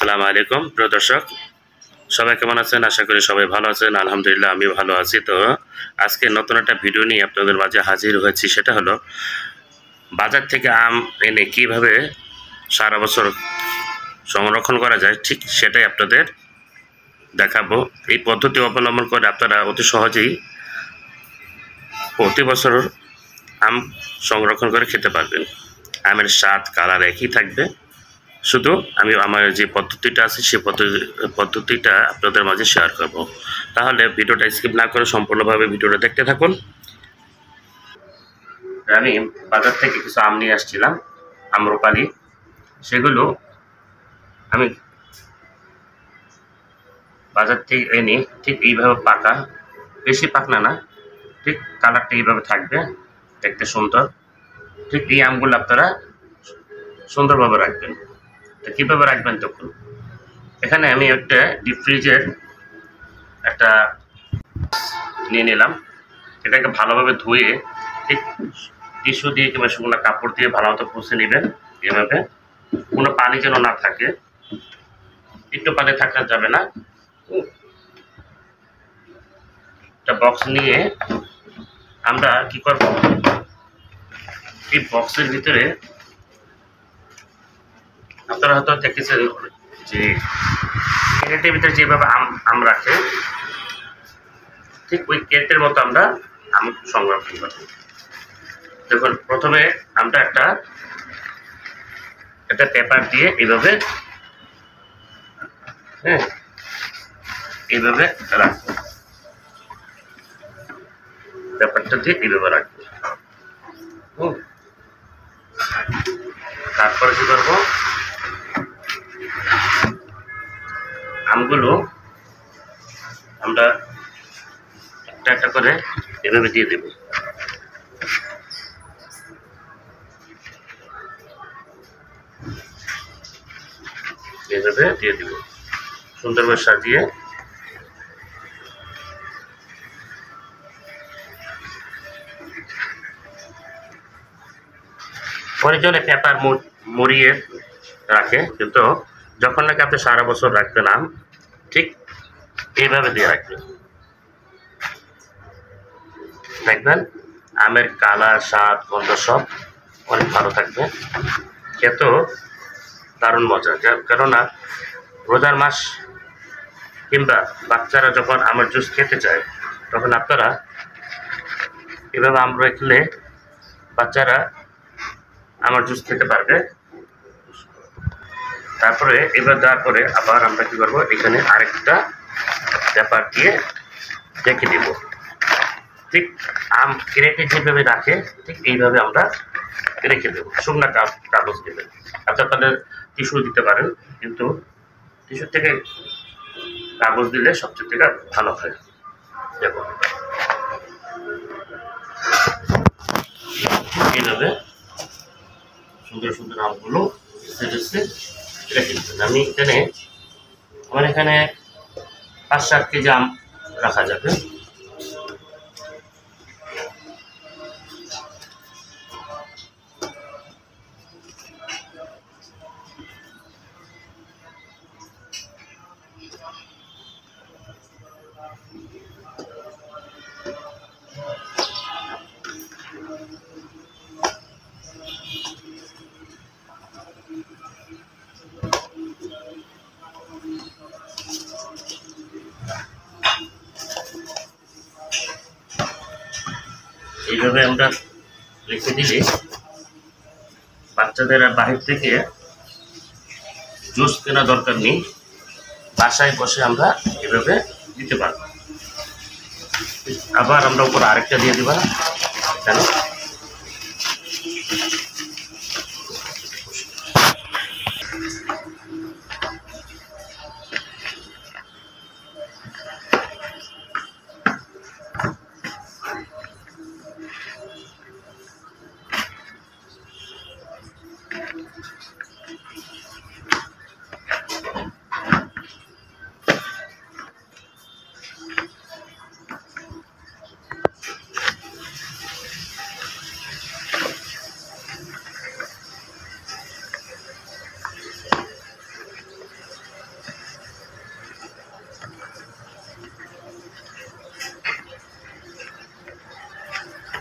আসসালামু আলাইকুম প্রিয় দর্শক, সবাই কেমন আছেন? আশা করি সবাই ভালো আছেন। আলহামদুলিল্লাহ আমি ভালো আছি। তো আজকে নতুন একটা ভিডিও নিয়ে আপনাদের মাঝে হাজির হয়েছি। সেটা হলো বাজার থেকে আম এনে কিভাবে সারা বছর সংরক্ষণ করা যায়, ঠিক সেটাই আপনাদের দেখাবো। এই পদ্ধতি অবলম্বন করে আপনারা অতি সহজেই প্রতি বছর আম সংরক্ষণ করে খেতে পারবেন। আমের স্বাদ কালার একই থাকবে, শুধু আমি আমার যে পদ্ধতিটা আছে সেই পদ্ধতিটা আপনাদের মাঝে শেয়ার করব। তাহলে ভিডিওটা স্কিপ না করে সম্পূর্ণভাবে ভিডিওটা দেখতে থাকুন। আমি বাজার থেকে কিছু আম নিয়ে আসছিলাম, আম্রপালি। সেগুলো আমি বাজার থেকে এনে ঠিক এইভাবে পাকা, বেশি পাকনা না, ঠিক কালারটা এইভাবে থাকবে, দেখতে সুন্দর। ঠিক এই আমগুলো আপনারা সুন্দরভাবে রাখবেন। তো কীভাবে রাখবেন? তখন এখানে আমি একটা ডিপ ফ্রিজের একটা নিয়ে নিলাম। এটাকে ভালোভাবে ধুয়ে ঠিক টিস্যু দিয়ে কিংবা শুকনো কাপড় দিয়ে ভালো মতো পুষে নেবেন। এভাবে কোনো পানি যেন না থাকে, একটু পানি থাকা যাবে না। একটা বক্স নিয়ে আমরা কি করব, এই বক্সের ভিতরে আপনারা হয়তো দেখেছেন যে ক্যারেটের ভিতরে যেভাবে আম রাখে, ঠিক ওই ক্যারেটের মতো আমরা আম সংরক্ষণ করব। দেখুন, প্রথমে আমরা একটা পেপার দিয়ে এইভাবে এইভাবে রাখবো। পেপারটা দিয়ে এইভাবে রাখবো। তারপরে কি করবো, আমগুলো আমরা একটা একটা করে এভাবে দিয়ে দেব। এভাবে দিয়ে দিব, সুন্দরভাবে সাজিয়ে। অনেকজনে পেপার মুড়িয়ে রাখে, কিন্তু যখন নাকি আপনি সারা বছর রাখবেন আম, ঠিক এইভাবে দিয়ে রাখবেন। দেখবেন আমের কালার, স্বাদ, গন্ধ সব অনেক ভালো থাকবে, খেতেও দারুণ মজা। কেননা রোজার মাস কিংবা বাচ্চারা যখন আমের জুস খেতে চায়, তখন আপনারা এভাবে আম রাখলে বাচ্চারা আমার জুস খেতে পারবে। তারপরে এবার দেওয়ার পরে আবার আমরা কি করবো, এখানে আরেকটা পেপার দিয়ে রেখে দিব। ঠিক আম ক্রেটে যেভাবে রাখে, ঠিক এইভাবে আমরা রেখে দেবো। শুকনা কাগজ দেবেন, আচ্ছা তাহলে টিস্যু দিতে পারেন, কিন্তু টিস্যুর থেকে কাগজ দিলে সবচেয়ে থেকে ভালো হয়। দেখুন এইভাবে সুন্দর সুন্দর আমগুলো রেখে দেবেন। আমি আমার এখানে 5-7 কেজি আম রাখা যাবে। এইভাবে আমরা রেখে দিলে বাচ্চাদের আর বাহির থেকে জুস কেনা দরকার নেই, বাসায় বসে আমরা এভাবে দিতে পারব। আবার আমরা উপর আরেকটা দিয়ে দিবা, কেন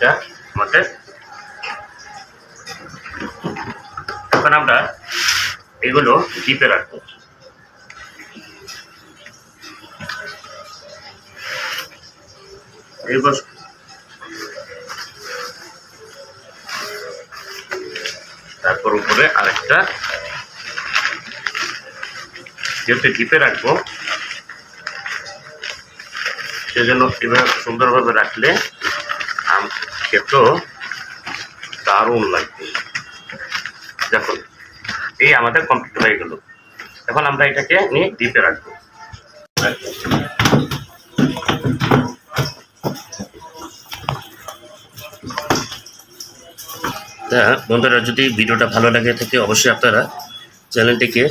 এটা আমাদের। এখন আমরা এগুলো ডিপে রাখবো। এবার তারপর উপরে আরেকটা, যেহেতু ডিপে রাখবো সেজন্য এভাবে সুন্দরভাবে রাখলে আম খেতেও দারুণ লাগবে। দেখুন এই আমাদের কমপ্লিট হয়ে গেল। এখন আমরা এটাকে নিয়ে ডিপে রাখবো। তা বন্ধুরা, যদি ভিডিওটা ভালো লাগে থাকে অবশ্যই আপনারা চ্যানেলটিকে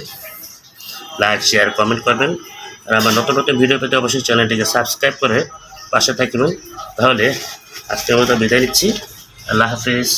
লাইক, শেয়ার, কমেন্ট করবেন। আর আমার নতুন নতুন ভিডিও পেতে অবশ্যই চ্যানেলটিকে সাবস্ক্রাইব করে পাশে থাকবেন। তাহলে আজকের মতো বিদায় নিচ্ছি। আল্লাহ হাফিজ।